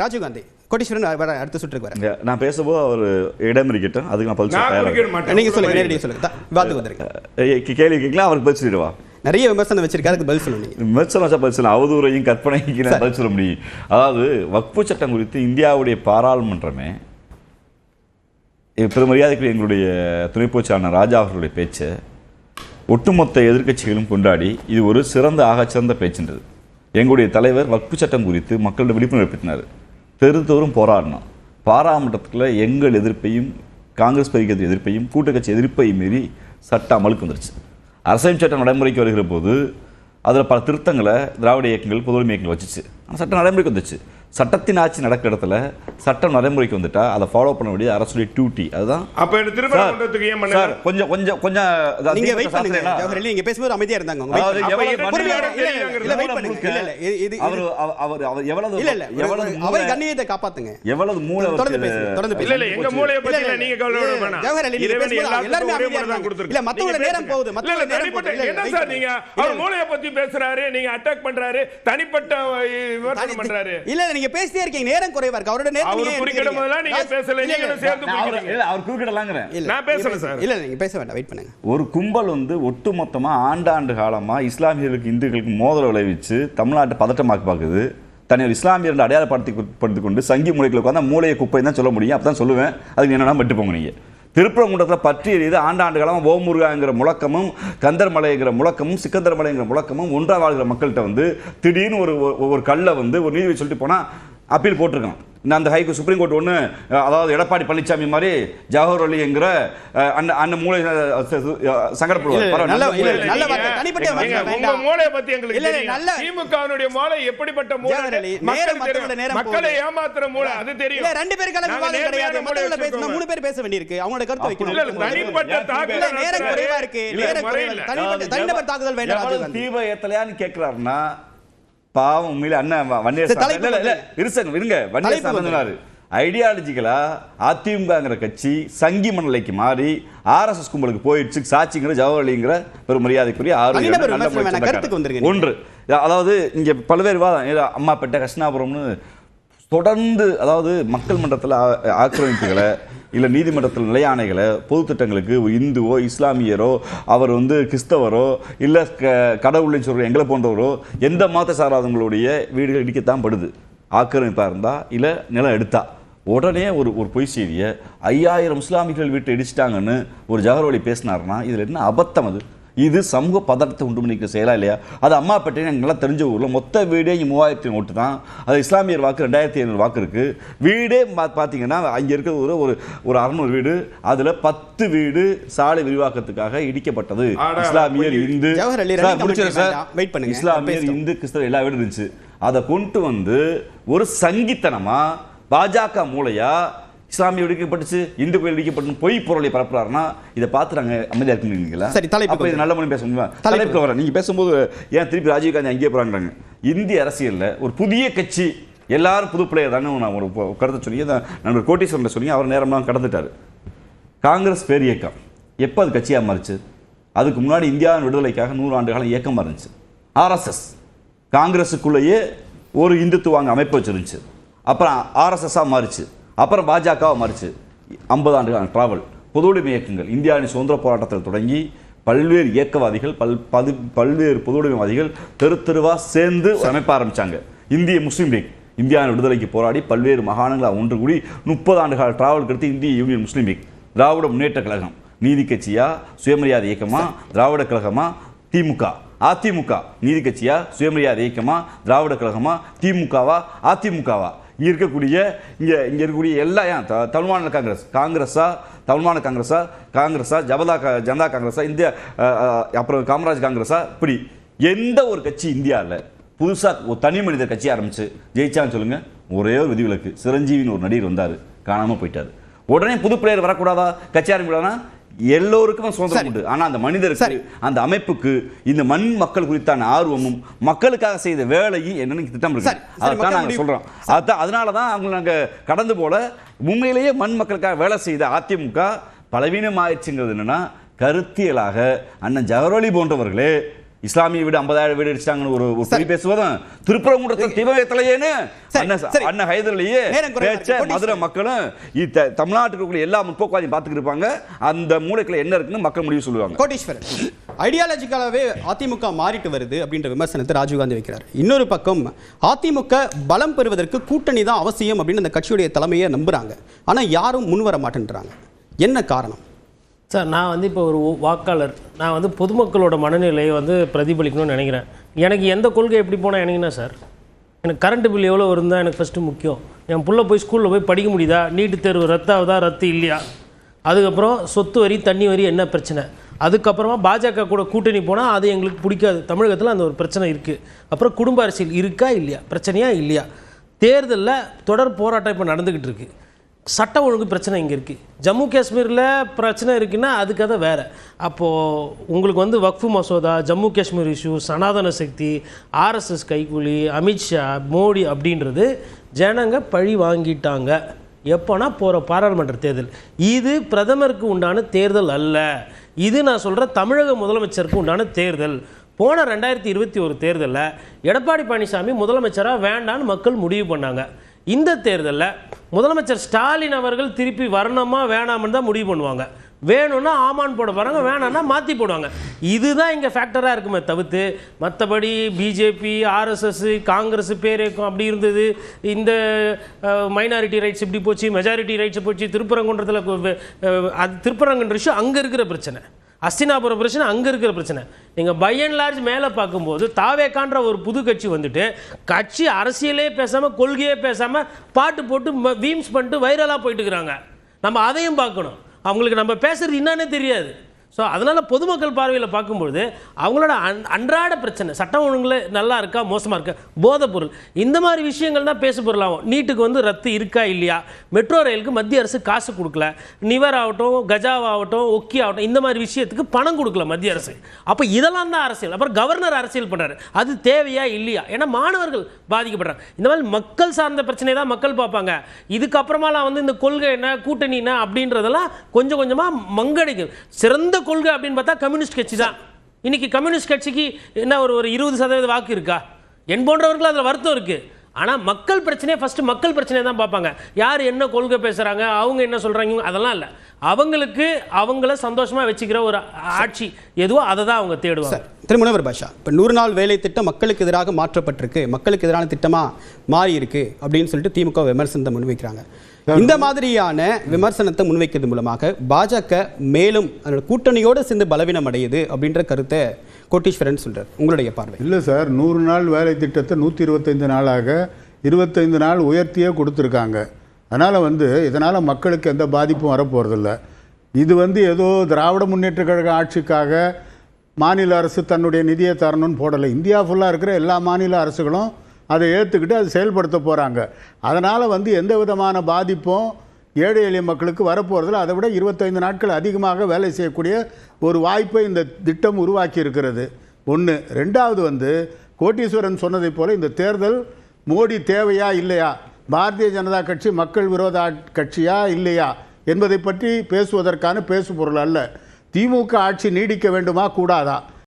ராஜீவ்காந்தி கோட்டீஸ்வரன் அடுத்த சுற்றுக்கு வரேன். நான் பேசும்போது அவர் இடம் இருக்கட்டும், அதுக்கு நான் பதில் சொல்றேன். நீங்க சொல்லுங்க, நேரடியாக சொல்லுங்க. வாத்துக்கு வந்துருங்க, கேள்வி கேட்கலாம், அவருக்கு பதில் சொல்லிடுவா. நிறைய விமர்சனம் வச்சிருக்காரு, அதுக்கு பதில் சொல்லுங்க. விமர்சனம் வச்சா பதில் சொல்லலாம், அவதூறையும் கற்பனைக்கு பதில் சொல்ல முடியும். அதாவது வக்ஃபு சட்டம் குறித்து இந்தியாவுடைய பாராளுமன்றமே பெருமரியாதைக்குரிய எங்களுடைய துணை பொதுச்செயலாளர் ராஜா அவர்களுடைய பேச்சை ஒட்டுமொத்த எதிர்க்கட்சிகளும் கொண்டாடி இது ஒரு சிறந்த ஆகச்சிறந்த பேச்சுன்றது. எங்களுடைய தலைவர் வக்ஃபு சட்டம் குறித்து மக்களிடம் விழிப்புணர்வு ஏற்படுத்தினார். தெருத்தோறும் போராடினோம். பாராளுமன்றத்தில் எங்கள் எதிர்ப்பையும் காங்கிரஸ் பரிகத்து எதிர்ப்பையும் கூட்டக்கட்சி எதிர்ப்பையும் மீறி சட்டம் அமலுக்கு வந்துருச்சு. அரசியல் சட்டம் நடைமுறைக்கு வருகிற போது அதில் பல திருத்தங்களை திராவிட இயக்கங்கள் பொதுவுரிமை இயக்கங்கள் வச்சுச்சு. ஆனால் சட்டம் நடைமுறைக்கு வந்துச்சு. சட்டத்தின் ஆட்சி நடக்கிற இடத்துல சட்டம் நடைமுறைக்கு வந்துட்டா அதை ஃபாலோ பண்ண வேண்டியது அரசுடைய டியூட்டி. அதுதான் கொஞ்சம் கொஞ்சம் கொஞ்சம் நீங்க வெயிட் பண்ணுங்க. ஜவஹர்லால் நீங்க பேசும்போது அமைதியா இருந்தாங்க. அவர் கண்ணியத்தை காப்பாத்துங்க. எவ்வளவு மூளை தொடர்ந்து இல்ல எங்க மூளைய பத்தி நீங்க கவலைப்பட வேண்டாம். ஜவஹர்லால் நீங்க பேசும்போது எல்லாரும் அமைதியா இருந்தாங்க. இல்ல மத்தவங்க நேரம் போகுது. மத்தவங்க நேரம் போகுது. என்ன சார் நீங்க அவர் மூளைய பத்தி பேசுறாரு, நீங்க அட்டாக் பண்றாரு, தனிப்பட்ட விமர்சனம் பண்றாரு. இல்ல நீங்க பேசிட்டே இருக்கீங்க, நேரம் குறைவா இருக்கு. அவரோட நேரம் நீங்க குறுக்கிடும்போது நீங்க பேசல, நீங்க சேர்ந்து குறுக்கிடுங்க. இல்ல அவர் குறுக்கிடலாங்கற. நான் பேசல சார். இல்ல நீங்க பேச வேண்டாம், வெயிட் பண்ணுங்க. ஒரு கும்பல் ஒட்டுமொத்தமா ஆண்டாண்டு காலமா இஸ்லாமியர்களுக்கு இந்துக்களுக்கு மோதல் விளைவிச்சு தமிழ்நாட்டை பதட்டமாக்கி பார்க்குது. தன்னை இஸ்லாமியர்கள் அடையாளப்படுத்தி கொண்டு சங்கி மூலைக்குள்ள உட்கார்ந்து மூளையை குப்பை தான் சொல்ல முடியும். அப்பதான் சொல்லுவேன். அதுக்கு என்னன்னா விட்டு போங்க. நீங்க திருப்பரங்குன்றத்தில் பற்றி எறியது ஆண்டாண்டு காலமாக ஓமுருகாங்கிற முழக்கமும் கந்தர்மலைங்கிற முழக்கமும் சிக்கந்தர்மலைங்கிற முழக்கமும் ஒன்றா வாழ்கிற மக்கள்கிட்ட திடீர்னு ஒரு கல்லை ஒரு நீதிபதி சொல்லிட்டு போனால் அப்பீல் போட்டிருக்கான். அந்த ஹைகோ சுப்ரீம் கோர்ட் ஒன்று, அதாவது எடப்பாடி பழனிசாமி மாதிரி ஜவஹர்லால் என்கிற அந்த மூளை சங்கடப்படுவார். எப்படிப்பட்ட மக்களை ஏமாத்துற மூளை அது தெரியும். ரெண்டு பேர் கிடையாது, மூணு பேர் பேச வேண்டியிருக்கு. அவங்களோட கருத்து வைக்கணும். நேரம் குறைவா இருக்கு. தனிநபர் தாக்குதல் வேண்டாம். தீப ஏத்தலையான்னு கேட்கிறாருன்னா பாவம் உண்மையில அண்ணன் வன்னியர் ஐடியாலஜிக்கலா அதிமுகங்கிற கட்சி சங்கி மண்டலைக்கு மாறி RSS கும்பலுக்கு போயிடுச்சு. சாட்சிங்கிற ஜவஹர்லால்ங்கிற ஒரு மரியாதைக்குரிய ஒன்று. அதாவது இங்க பல்வேறு வாதம், அம்மாப்பேட்டை கிருஷ்ணாபுரம்னு தொடர்ந்து, அதாவது மக்கள் மன்றத்தில் ஆக்கிரமிப்புகளை இல்லை நீதிமன்றத்தில் நிலையாணைகளை பொது திட்டங்களுக்கு இந்துவோ இஸ்லாமியரோ அவர் கிறிஸ்தவரோ இல்லை கடவுள்னு சொல்கிற எங்களை போன்றவரோ எந்த மத சாராதவங்களுடைய வீடுகள் இடிக்கத்தான் படுது. ஆக்கிரமிப்பாக இருந்தால் இல்லை நிலம் எடுத்தா உடனே ஒரு பொய் செய்தியை 5000 இஸ்லாமியர்கள் வீட்டை இடிச்சிட்டாங்கன்னு ஒரு ஜவஹர்லால் பேசினார்னா இதில் என்ன அபத்தம்? இது சமூக பதட்டத்தை உண்டு பண்ணிக்கிற செயலா இல்லையா? அது அம்மாப்பேட்டை எனக்கு நல்லா தெரிஞ்ச ஊரில் மொத்த வீடே 3000 ஓட்டு தான். அது இஸ்லாமியர் வாக்கு 2500 வாக்கு இருக்குது. வீடே பார்த்தீங்கன்னா அங்கே இருக்கிறது ஒரு 600 வீடு, அதில் 10 வீடு சாலை விரிவாக்கத்துக்காக இடிக்கப்பட்டது. இஸ்லாமியர் இந்து இஸ்லாமியர் இந்து கிறிஸ்தவர் எல்லா வீடும் இருந்துச்சு. அதை கொண்டு ஒரு சங்கித்தனமா பாஜக மூளையா இஸ்லாமிய இடிக்கப்பட்டுச்சு, இந்து கோயில் இடிக்கப்பட்டு பொய் பொருளை பரப்புறாருன்னா இதை பார்த்து நாங்கள் அமைதியாக இருக்கீங்களா? சரி, தலைப்பு நல்ல மொழி பேச முடியுமா? தலைப்பு வரேன். நீங்கள் பேசும்போது ஏன் திருப்பி ராஜீவ்காந்தி அங்கேயே போகிறாங்கிறாங்க. இந்திய அரசியலில் ஒரு புதிய கட்சி எல்லாரும் புது பிள்ளையர் தானே நான் ஒரு கருத்தை சொல்லி நண்பர் கோட்டீஸ்வரன் சொல்லி அவர் நேரம்லாம் கடந்துட்டார். காங்கிரஸ் பேர் இயக்கம் எப்போ அது கட்சியாக மாறிச்சு? அதுக்கு முன்னாடி இந்தியாவின் விடுதலைக்காக 100 ஆண்டு காலம் இயக்கமாக இருந்துச்சு. RSS காங்கிரஸுக்குள்ளேயே ஒரு இந்துத்துவாங்க அமைப்பு வச்சிருந்துச்சு. அப்புறம் RSS-ஆக மாறிச்சு. அப்புறம் பாஜகவாக மாறிச்சு. 50 ஆண்டுகான டிராவல். பொதுவுடைமை இயக்கங்கள் இந்தியாவின் சுதந்திர போராட்டத்தில் தொடங்கி பல்வேறு இயக்கவாதிகள் பல்வேறு பொதுவுடைமைவாதிகள் தெருவாக சேர்ந்து அமைப்ப ஆரம்பித்தாங்க. இந்திய முஸ்லீம் லீக் இந்தியாவின் விடுதலைக்கு போராடி பல்வேறு மாகாணங்களாக ஒன்று கூடி 30 ஆண்டுகால டிராவலுக்கு அடுத்து இந்திய யூனியன் முஸ்லீம் லீக், திராவிட முன்னேற்ற கழகம், நீதி கட்சியா சுயமரியாதை இயக்கமா, திராவிட கழகமா, திமுக, அதிமுக, நீதி கட்சியா சுயமரியாதை இயக்கமா, திராவிட கழகமா, திமுகவா, அதிமுகவா, இங்கே இருக்கக்கூடிய எல்லாம் தமிழ்மாநில தமிழ்மாநில காங்கிரஸா ஜனதா காங்கிரஸா, இந்தியா அப்புறம் காமராஜ் காங்கிரஸா, இப்படி எந்த ஒரு கட்சி இந்தியாவில் புதுசாக ஒரு தனி மனிதர் கட்சி ஆரம்பிச்சு ஜெயிச்சான்னு சொல்லுங்க. ஒரே ஒரு விதிவிலக்கு, சிரஞ்சீவின்னு ஒரு நடிகர் வந்தார், காணாமல் போயிட்டார். உடனே புது பிளேயர் வரக்கூடாதா? கட்சி ஆரம்பிக்கூடாதா? எல்லோருக்கும் சுதந்திரம் உண்டு. ஆனால் அந்த மனிதருக்கு, அந்த அமைப்புக்கு இந்த மண் மக்கள் குறித்தான ஆர்வமும் மக்களுக்காக செய்த வேலையும் என்னன்னு திட்டம் இருக்கு. அதான் நாங்கள் சொல்றோம். அதனால தான் அவங்க நாங்கள் கடந்து போல உண்மையிலேயே மண் மக்களுக்காக வேலை செய்த அதிமுக பலவீனம் ஆயிடுச்சுங்கிறது என்னன்னா, கருத்தியலாக அண்ணன் ஜவஹர்லால் போன்றவர்களே இஸ்லாமிய வீடு 50,000 வீடு அடிச்சிட்டாங்கன்னு ஒரு பெரிய பேசுவதும் திருப்பரங்குன்றத்தில் திவகத்திலேயேன்னு அண்ணன் ஹைதர்லயே பேச்ச மதுரை மக்களும் தமிழ்நாட்டுக்குள்ள எல்லா முற்போக்குவாதியும் பார்த்துட்டு இருப்பாங்க. அந்த மூளைக்குள்ள என்ன இருக்குன்னு மக்கள் முடிவு சொல்லுவாங்க. கோட்டீஸ்வரன், ஐடியாலஜிக்கலாவே அதிமுக மாறிட்டு வருது அப்படின்ற விமர்சனத்தை ராஜீவ்காந்தி வைக்கிறார். இன்னொரு பக்கம் அதிமுக பலம் பெறுவதற்கு கூட்டணி தான் அவசியம் அப்படின்னு அந்த கட்சியுடைய தலைமையை நம்புறாங்க. ஆனா யாரும் முன்வர மாட்டேன்றாங்க. என்ன காரணம் சார்? நான் இப்போ ஒரு வாக்காளர், நான் பொதுமக்களோட மனநிலையை பிரதிபலிக்கணும்னு நினைக்கிறேன். எனக்கு எந்த கொள்கை எப்படி போனால் எனக்குன்னா சார், எனக்கு கரண்ட் பில் எவ்வளோ இருந்தால் எனக்கு ஃபஸ்ட்டு முக்கியம். என் புள்ள போய் ஸ்கூலில் போய் படிக்க முடியுதா, நீட்டு தேர்வு ரத்தாகுதா, ரத்து இல்லையா, அதுக்கப்புறம் சொத்து வரி தண்ணி வரி என்ன பிரச்சனை, அதுக்கப்புறமா பாஜக கூட கூட்டணி போனால் அது எங்களுக்கு பிடிக்காது. தமிழகத்தில் அந்த ஒரு பிரச்சனை இருக்குது. அப்புறம் குடும்ப அரசியல் இருக்கா இல்லையா, பிரச்சனையா இல்லையா, தேர்தலில் தொடர் போராட்டம் இப்போ நடந்துக்கிட்டு இருக்குது, சட்ட ஒழுங்கு பிரச்சனை இங்கே இருக்குது, ஜம்மு காஷ்மீரில் பிரச்சனை இருக்குன்னா அதுக்கு அதை வேறு. அப்போது உங்களுக்கு வக்ஃபு மசோதா, ஜம்மு காஷ்மீர் இஷ்யூ, சனாதன சக்தி, ஆர்எஸ்எஸ் கைக்கூலி, அமித்ஷா, மோடி அப்படின்றது ஜனங்க பழி வாங்கிட்டாங்க. எப்போனா போகிற பாராளுமன்ற தேர்தல். இது பிரதமருக்கு உண்டான தேர்தல் அல்ல. இது நான் சொல்கிற தமிழக முதலமைச்சருக்கு உண்டான தேர்தல். போன 2021 தேர்தலில் எடப்பாடி பழனிசாமி முதலமைச்சராக வேண்டான்னு மக்கள் முடிவு பண்ணாங்க. இந்த தேர்தலில் முதலமைச்சர் ஸ்டாலின் அவர்கள் திருப்பி வரணுமா வேணாமன்னு தான் முடிவு பண்ணுவாங்க. வேணும்னா ஆமான் போட போகிறாங்க, வேணான்னா மாற்றி போடுவாங்க. இதுதான் இங்கே ஃபேக்டராக இருக்குமே தவிர்த்து மற்றபடி பிஜேபி, ஆர்எஸ்எஸ், காங்கிரஸ் பேரேக்கும் அப்படி இருந்தது, இந்த மைனாரிட்டி ரைட்ஸ் இப்படி போச்சு, மெஜாரிட்டி ரைட்ஸ் போச்சு, திருப்பரங்குன்றத்தில் அது திருப்பரங்குன்ற இஷ்யூ அங்கே இருக்கிற பிரச்சனை, அஸ்தினாபுரம் பிரச்சனை அங்கே இருக்கிற பிரச்சனை. நீங்கள் பை அண்ட் லார்ஜ் மேலே பார்க்கும்போது தாவேக்கான்ற ஒரு புது கட்சி கட்சி அரசியலே பேசாமல் கொள்கையே பேசாமல் பாட்டு போட்டு வீம்ஸ் பண்ணிட்டு வைரலாக போயிட்டு இருக்கிறாங்க. நம்ம அதையும் பார்க்கணும். அவங்களுக்கு நம்ம பேசுறது என்னன்னே தெரியாது. ஸோ அதனால் பொதுமக்கள் பார்வையில் பார்க்கும்பொழுது அவங்களோட அன்றாட பிரச்சனை, சட்டம் ஒழுங்குல நல்லா இருக்கா மோசமாக இருக்கா, போதைப் பொருள், இந்த மாதிரி விஷயங்கள் தான் பேசு பொருளாகும். நீட்டுக்கு ரத்து இருக்கா இல்லையா, மெட்ரோ ரயிலுக்கு மத்திய அரசு காசு கொடுக்கல, நிவர் ஆகட்டும், கஜாவாகட்டும், ஒக்கி ஆகட்டும், இந்த மாதிரி விஷயத்துக்கு பணம் கொடுக்கல மத்திய அரசு. அப்போ இதெல்லாம் தான் அரசியல். அப்புறம் கவர்னர் அரசியல் பண்ணுறாரு, அது தேவையா இல்லையா? ஏன்னா மாணவர்கள் பாதிக்கப்படுறாங்க. இந்த மாதிரி மக்கள் சார்ந்த பிரச்சனை தான் மக்கள் பார்ப்பாங்க. இதுக்கப்புறமாலாம் இந்த கொள்கை என்ன, கூட்டணி என்ன அப்படின்றதெல்லாம் கொஞ்சம் கொஞ்சமாக மங்கடிக்கும். சிறந்த கொள்கை அப்படின்னு பார்த்தா கம்யூனிஸ்ட் கட்சி தான். இன்னைக்கு கம்யூனிஸ்ட் கட்சிக்கு என்ன ஒரு 20% வாக்கு இருக்கா? என் போன்றவர்கள் அதில் வருத்தம் இருக்கு. ஆனால் மக்கள் பிரச்சனையே ஃபர்ஸ்ட் மக்கள் பிரச்சனையை தான் பார்ப்பாங்க. யார் என்ன கொள்கை பேசுகிறாங்க, அவங்க என்ன சொல்கிறாங்க, அதெல்லாம் இல்லை. அவங்களுக்கு அவங்கள சந்தோஷமாக வச்சுக்கிற ஒரு ஆட்சி எதுவோ அதை தான் அவங்க தேடுவாங்க. திருமுனைவர் பாஷா, இப்போ 100 நாள் வேலை திட்டம் மக்களுக்கு எதிராக மாற்றப்பட்டிருக்கு, மக்களுக்கு எதிரான திட்டமாக மாறி இருக்கு அப்படின்னு சொல்லிட்டு திமுக விமர்சனத்தை முன்வைக்கிறாங்க. இந்த மாதிரியான விமர்சனத்தை முன்வைக்கிறது மூலமாக பாஜக மேலும் கூட்டணியோடு சேர்ந்து பலவீனம் அடையுது அப்படின்ற கருத்தை கோட்டீஸ்வரன் சொல்றார். உங்களுடைய பார்வை? இல்லை சார், 100 நாள் வேலை திட்டத்தை 125 நாளாக 25 நாள் உயர்த்தியே கொடுத்துருக்காங்க. அதனால் இதனால் மக்களுக்கு எந்த பாதிப்பும் வரப்போகிறதில்ல. இது ஏதோ திராவிட முன்னேற்ற கழக ஆட்சிக்காக மாநில அரசு தன்னுடைய நிதியை தரணும்னு போடலை. இந்தியா ஃபுல்லாக இருக்கிற எல்லா மாநில அரசுகளும் அதை ஏற்றுக்கிட்டு அதை செயல்படுத்த போகிறாங்க. அதனால் எந்த விதமான பாதிப்பும் ஏழை எளிய மக்களுக்கு வரப்போகிறதில்ல. அதை விட 25 நாட்கள் அதிகமாக வேலை செய்யக்கூடிய ஒரு வாய்ப்பை இந்த திட்டம் உருவாக்கி இருக்கிறது. ஒன்று. ரெண்டாவது கோட்டீஸ்வரன் சொன்னதை போல் இந்த தேர்தல் மோடி தேவையா இல்லையா, பாரதிய ஜனதா கட்சி மக்கள் விரோத கட்சியா இல்லையா என்பதை பற்றி பேசுவதற்கான பேசு பொருள் அல்ல. திமுக ஆட்சி நீடிக்க வேண்டுமா கூடாதா,